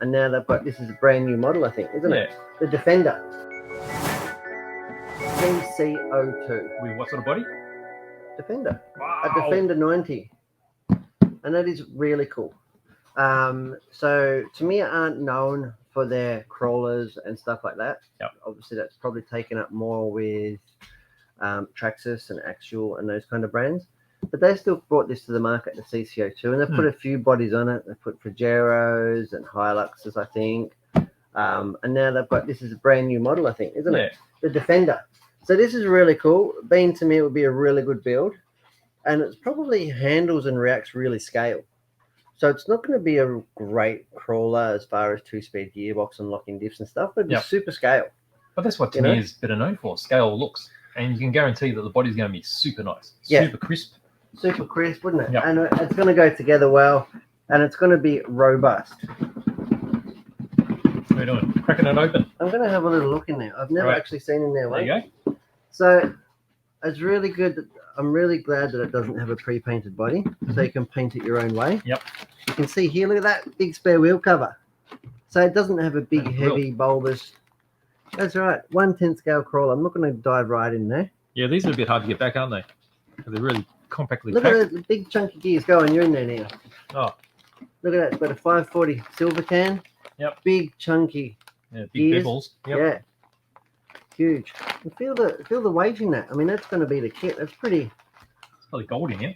And now they've got, this is a brand new model, I think, isn't it? The Defender. CC-02. With what sort of body? Defender. Wow. A Defender 90. And that is really cool. So Tamiya aren't known for their crawlers and stuff like that. Yep. Obviously, that's probably taken up more with Traxxas and Axial and those kind of brands. But they still brought this to the market, the CC-02, and they've put a few bodies on it. They've put Pajeros and Hiluxes, I think. And now they've got, this is a brand new model, I think, isn't it? The Defender. So this is really cool. Being to me, it would be a really good build. And it's probably handles and reacts really scale. So it's not going to be a great crawler as far as 2-speed gearbox and locking diffs and stuff, but it's super scale. But that's what Tamiya is better known for, scale looks. And you can guarantee that the body's going to be super nice, super crisp. Super crisp, wouldn't it? And it's going to go together well, and it's going to be robust. What are you doing? Cracking it open? I'm going to have a little look in there. I've never actually seen in there. There you go. So it's really good. I'm really glad that it doesn't have a pre-painted body, so you can paint it your own way. Yep. You can see here, look at that big spare wheel cover. So it doesn't have a big, heavy, bulbous. That's right, 1/10 scale crawler. I'm not going to dive right in there. Yeah, these are a bit hard to get back, aren't they? They're really compactly packed. Look at the big chunky gears going. You're in there now. Oh. Look at that. It's got a 540 silver can. Yep. Big chunky. Yeah, big bevels. Yep. Yeah. Huge. And feel the weight in that. I mean, that's going to be the kit. That's pretty. It's probably gold in here.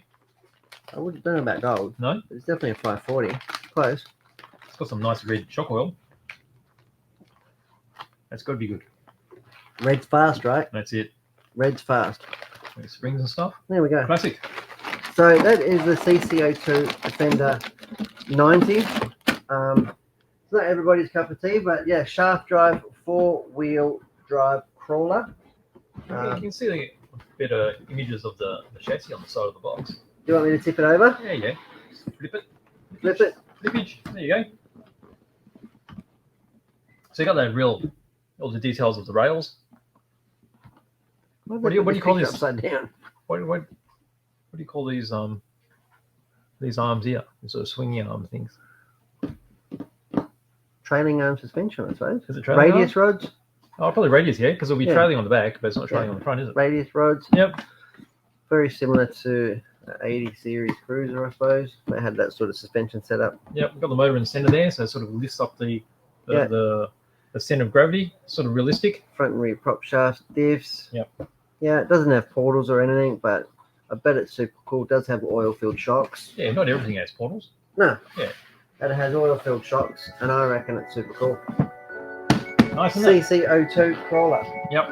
I don't know about gold. No? But it's definitely a 540. Close. It's got some nice red shock oil. That's got to be good. Red's fast, right? That's it. Red's fast. Springs and stuff. There we go. Classic. So that is the CC-02 Defender 90. It's not everybody's cup of tea, but yeah, shaft drive, 4-wheel drive crawler. You can see the better images of the chassis on the side of the box. Do you want me to tip it over? Yeah. Just flip it. Flip it. Flippage. There you go. So you got that all the details of the rails. What do you call this? Upside down. What do you call these arms here? These sort of swingy arm things. Trailing arm suspension, I suppose. Is it trailing radius rods? Oh, probably radius, yeah, because it'll be trailing on the back, but it's not trailing on the front, is it? Radius rods. Yep. Very similar to the 80 series Cruiser, I suppose. They had that sort of suspension setup. Yep, we've got the motor in the center there, so it sort of lifts up the center of gravity, sort of realistic. Front and rear prop shafts, diffs. Yep. Yeah, it doesn't have portals or anything, but I bet it's super cool. It does have oil-filled shocks. Yeah, not everything has portals. No. Yeah. But it has oil-filled shocks, and I reckon it's super cool. Nice, isn't it? CC-02 crawler. Yep.